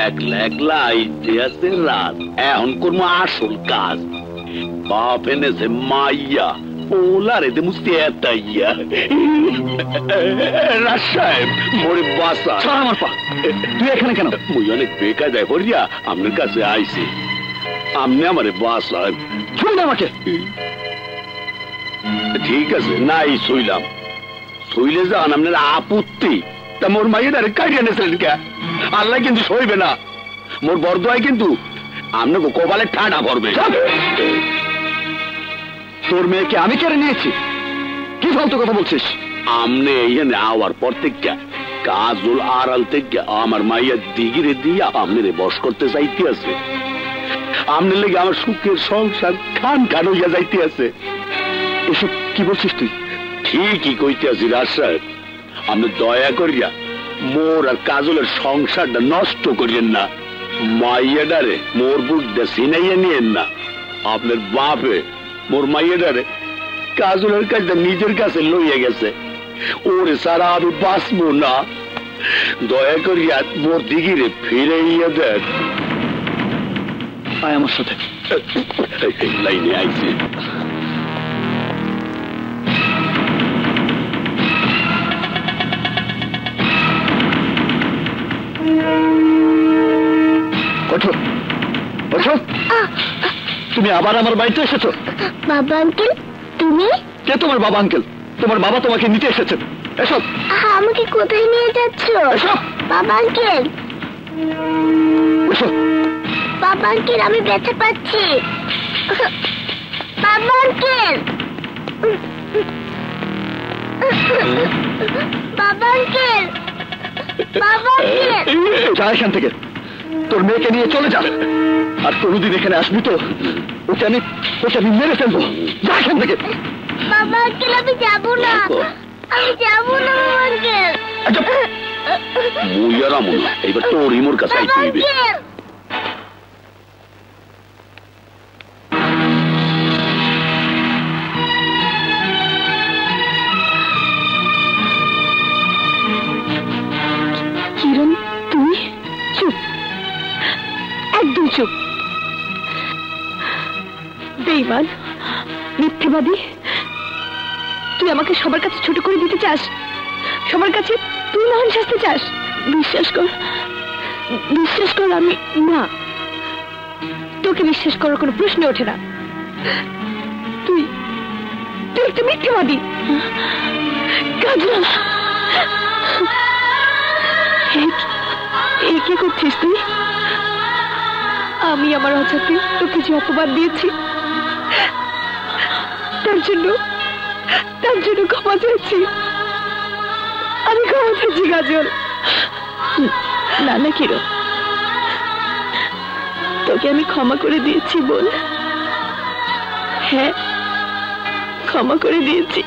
একলা একলা আইতে আছে রাত, এখন করবো আসল কাজ। বাপ এনেছে মাইয়া, ওলারে দে মুস্তি এতাইয়া। রাজ সাহেব মোরে বাসা। আমার পা, তুই এখানে কেন? মুই অনেক বেকায়দায় পড়িয়া আপনার কাছে আইছি, আপনি আমারে বাসা। ছুঁই আমাকে। ঠিক আছে, নাই শুইলাম, শুইলে যান আপনার আপত্তি। তা মোর মাইয়াটারে কাটিয়ে এনেছিলেন কে? আল্লাহ কিন্তু সইবে না, মোর বরদোয়ায় কিন্তু আপনাকে কপালে ঠাডা পড়বে। তোর মেয়েকে আমি কেড়ে নিয়েছি? কি ফালতু কথা বলছিস? আমনে এইখানে আওয়ার পর থেকে কাজল আড়াল থেকে আমার মাইয়া দিগিরে দিয়া আমনে বস করতে চাইতে আছে। আমনে লেগে আমার সুখের সংসার খান খান হইয়া যাইতে আছে। এসব কি বলছিস তুই? ঠিকই কইতে আছি রাজ সাহেব, আপনি দয়া করিয়া মোর আর কাজলের সংসারটা নষ্ট করিয়েন না। মাইয়াডারে মোর বুকটা সিনাইয়া নিয়েন না। আপনার বাপে মোর মাইয়াডারে কাজলের কাজটা নিজের কাছে লইয়া গেছে, ওরে সারা আমি বাঁচবো না। দয়া করিয়া মোর দিগিরে ফিরাইয়া দেন। আয় আমার সাথে। লাইনে আইছে। ওঠো ওঠো, তুমি আবার আমার বাড়িতে এসেছো? বাবা আঙ্কেল, তুমি? কে তোমার বাবা আঙ্কেল? তোমার বাবা তোমাকে নিতে এসেছেন। এসব আমাকে কোথায় নিয়ে যাচ্ছ? বাবা আঙ্কেল, বাবা আঙ্কেল, আমি ব্যথা পাচ্ছি। বাবা আঙ্কেল, বাবা আঙ্কেল, বাবা আঙ্কেল। যা এখান থেকে, তোর মেয়েকে নিয়ে চলে যাবে। আর কোনোদিন এখানে আসবি তো ওকে আমি মেরে ফেলবো। যা এখান থেকে। বাবা আঙ্কেল, আমি যাবো না, আমি যাবো না বাবা আঙ্কেল। এবার তোর ইমোর কাছে আইতে হইবে। কিরণ, তুই চুপ, একদম চুপ। বেঈমান, মিথ্যেবাদী, তুই আমাকে সবার কাছে ছোট করে দিতে চাস, সবার কাছে তুই মহান শাস্তি চাস। বিশ্বাস কর, বিশ্বাস কর, আমি না, তোকে বিশ্বাস করার কোনো প্রশ্ন ওঠে না। তুই তুই একটা মিথ্যেবাদী। কাজল, এই কি করছিস তুই? আমি আমার অজাতে তোকে যে অপমান দিয়েছি তার জন্য ক্ষমা চাইছি। আমি ক্ষমা চাইছি কাজল। না না কিরণ, তোকে আমি ক্ষমা করে দিয়েছি বল। হ্যাঁ, ক্ষমা করে দিয়েছি।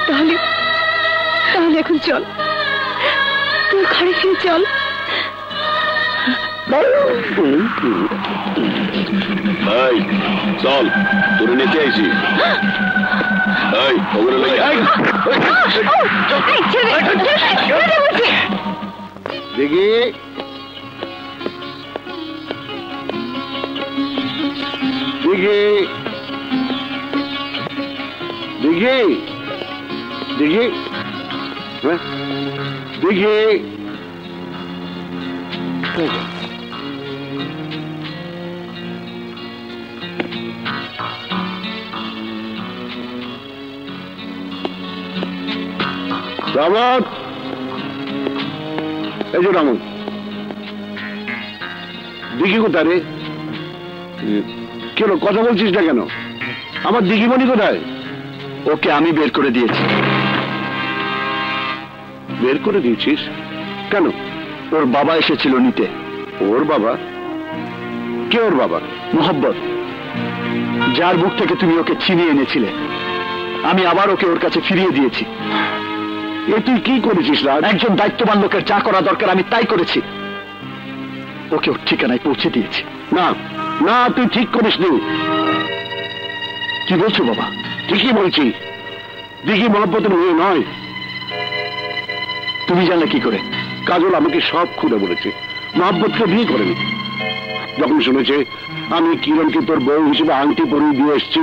তাহলে এখন চল, তুই ঘরে ফিরে চল। চল, তোরে নিতে আইছি। দেখি দেখি দেখি দেখি দেখি রামত, এই যে রামত, দিঘি কোথায় রে? কেন কথা বলছিস না কেন? আমার দিঘিমণি কোথায়? ওকে আমি বের করে দিয়েছি। বের করে দিয়েছিস কেন? ওর বাবা এসেছিল নিতে। ওর বাবা? কে ওর বাবা? মোহব্বত, যার বুক থেকে তুমি ওকে ছিনিয়ে এনেছিলে, আমি আবার ওকে ওর কাছে ফিরিয়ে দিয়েছি। এ তুই কি করেছিস রাজ? একজন দায়িত্ববান লোকের যা করা দরকার আমি তাই করেছি। ওকে ওর ঠিকানায় পৌঁছে দিয়েছি। না না, তুই ঠিক করিসনি। কি বলছো বাবা? ঠিকই বলছি, দিঘি মহব্বতের মেয়ে নয়। তুমি জানলে কি করে? কাজল আমাকে সব খুলে বলেছে, মহাব্বতকে বিয়ে করেনি। যখন শুনেছে আমি কিরণকে তোর বউ হিসেবে আংটি পরিয়ে দিয়ে এসছি,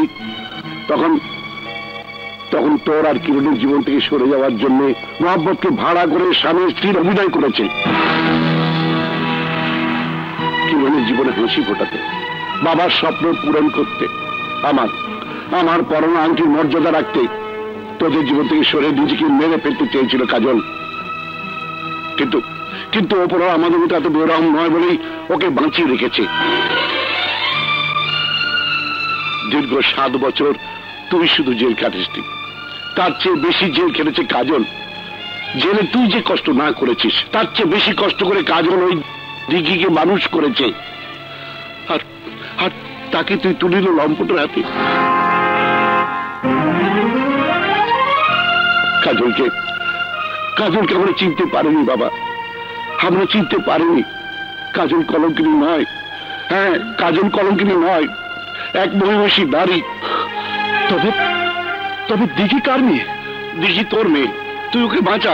তখন তখন তোর আর কিরণের জীবন থেকে সরে যাওয়ার জন্য মহাব্বতকে ভাড়া করে স্বামীর স্ত্রীর অভিনয় করেছে। কিরণের জীবনে হাসি ফোটাতে, বাবার স্বপ্ন পূরণ করতে, আমার পরমা আংটির মর্যাদা রাখতে তোদের জীবন থেকে সরে নিজেকে মেরে ফেলতে চেয়েছিল কাজল। কিন্তু ওপর আমাদের মতো এত বেরহম নয় বলেই ওকে বাঁচিয়ে রেখেছে। দীর্ঘ 7 বছর তুই শুধু জেল কাটিসনি, তার চেয়ে বেশি জেল খেলেছে কাজল। জেলে তুই যে কষ্ট না করেছিস, তার চেয়ে বেশি কষ্ট করে কাজল ওই দিঘিকে মানুষ করেছে। আর তাকে তুই তুলিল লম্পটের হাতে। কাজলকে আমরা চিনতে পারিনি বাবা, আমরা চিনতে পারিনি। কাজল কলঙ্কিনী নয়, হ্যাঁ কাজল কলঙ্কিনী নয়, এক মহিষী নারী। তবে দিঘি কার মেয়ে? দিঘি তোর মেয়ে, তুই ওকে বাঁচা।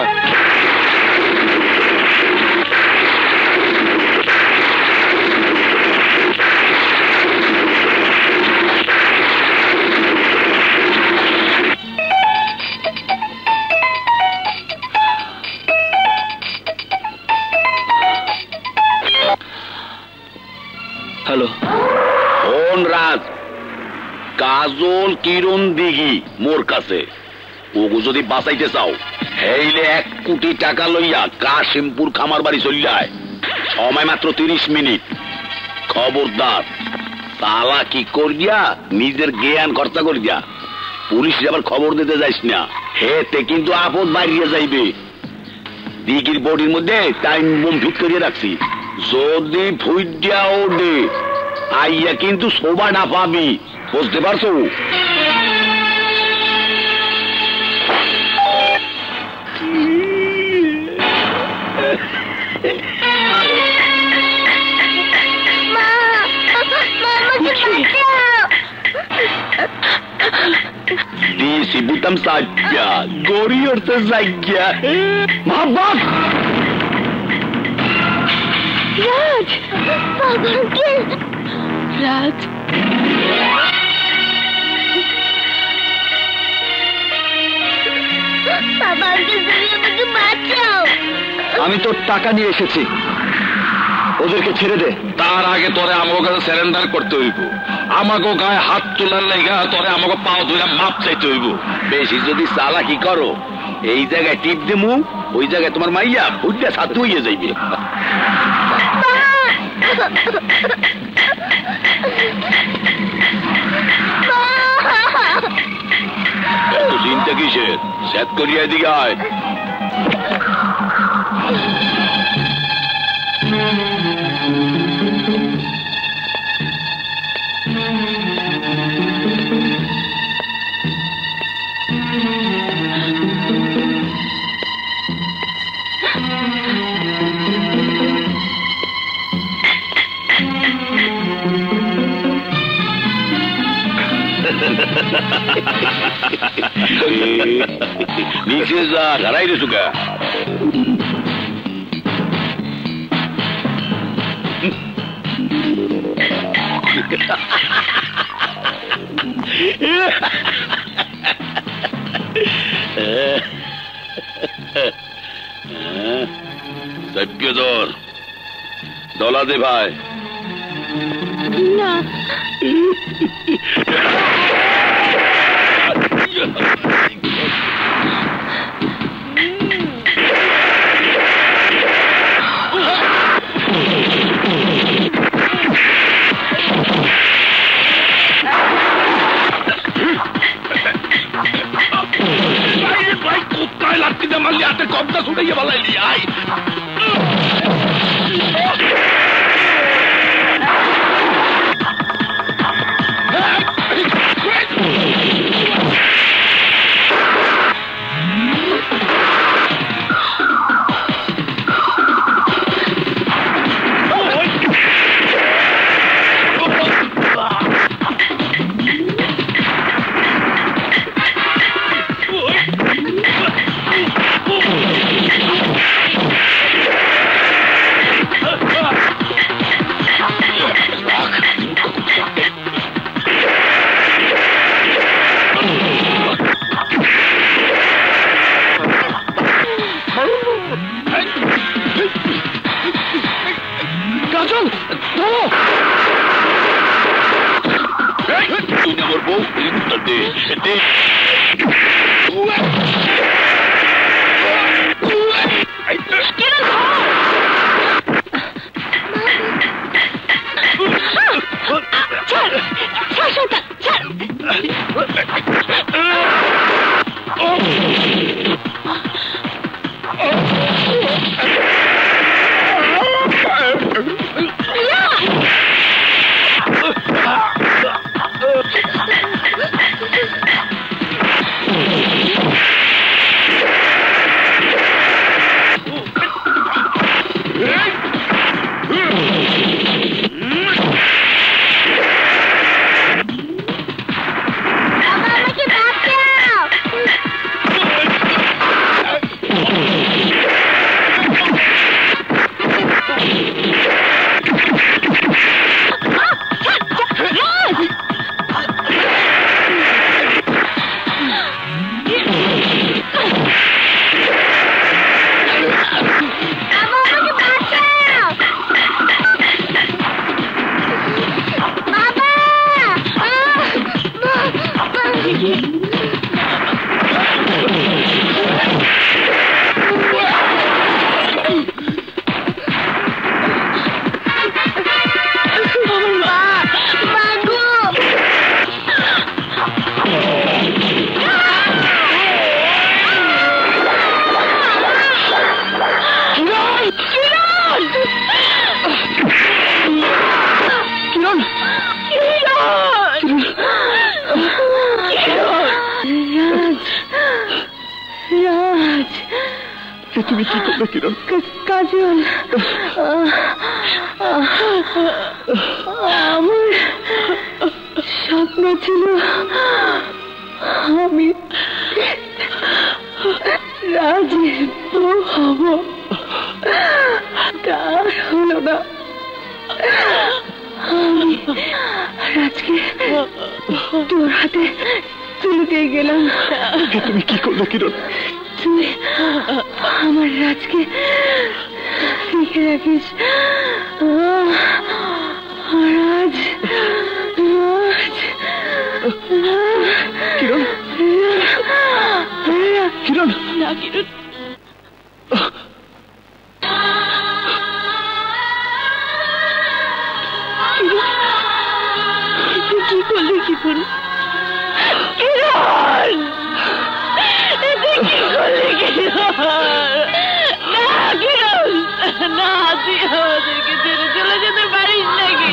হ্যালো, কোন রাজ? কাজল কিরণ দিঘি মোর কাছে। ওগো যদি বাঁচাইতে চাও, হেইলে 1 কোটি টাকা লইয়া কাশিমপুর খামার বাড়ি চলিয়ায়। সময় মাত্র 30 মিনিট। খবরদার চালাকি করিয়া নিজের জ্ঞান খরচা করিয়া পুলিশ আবার খবর দিতে যাইস না, হেতে কিন্তু আপদ বাড়িয়ে যাইবে। দিঘির বডির মধ্যে টাইম বোম ফিট করিয়ে রাখছি, যদি ফুইয়া ওঠে আইয়া কিন্তু শোভাটা পাবি, বুঝতে পারছো? দিয়েছি বুতাম সাজ্ঞা, গড়ি উঠতে সাজ্ঞা। মোহাম্মদ রাজ, রাজ আমি তোর টাকা নিয়ে এসেছি, ওদেরকে ছেড়ে দে। তার আগে তোরে আমাকে কাছে সারেন্ডার করতে হইব। আমাকে গায়ে হাত তোলার লেগা তোরে আমাকে পাও ধরে মাপ চাইতে হইব। বেশি যদি চালাকি করো, এই জায়গায় টিপ দিমু, ওই জায়গায় তোমার মাইয়া ফুটটা ছাত্র হইয়া যাইবে। এত চিন্তা কিসের? সেট করিয়া এদিকে আয়। নিচে যা, ঘরাই রে সুগা। সভ্যধর দলা দে ভাই। না কোথায় লাগতে দে মারলি, হাতে কবটা ছুটাইয়া বালাইলি। আই কাজল ধরো তুই আমার বউ দে দে তুমি কি করলে কিরণ? কাজল আমার স্বপ্ন ছিল আমি রাজের বউ হব, তার হলো না। আমি রাজকে তোর হাতে তুলে দিয়ে গেলাম। তুমি কি করলে কিরণ? তুই আমার রাজকে লিখে রাখিস। রাজ কিরণ কিরণ না কিরণ কি করলি কিরণ? কিরণ কি করলি কিরণ? না কিরণ না, তুই আমাদেরকে ছেড়ে চলে যেতে পারিস নাকি?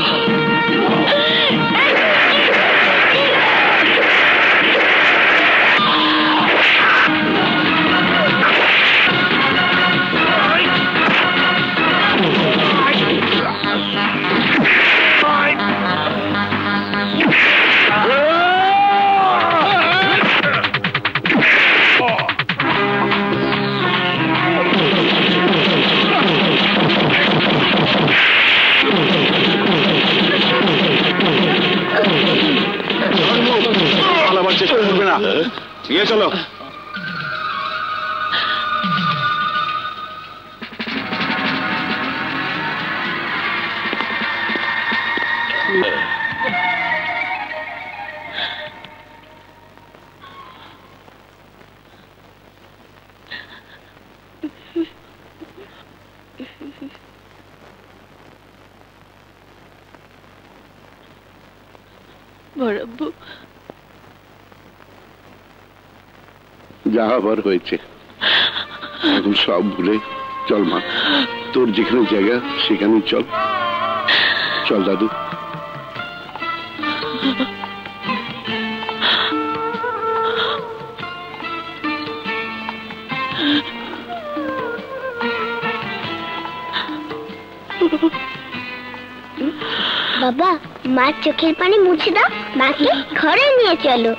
চেষ্টা করবে না, নিয়ে চলো। বড়াব্বু যা হবার হয়েছে, এখন সব ভুলে চল মা, তোর যেখানে জায়গা সেখানে চল। চল দাদু। বাবা, মার চোখের পানি মুছে দাও, মাকে ঘরে নিয়ে চলো।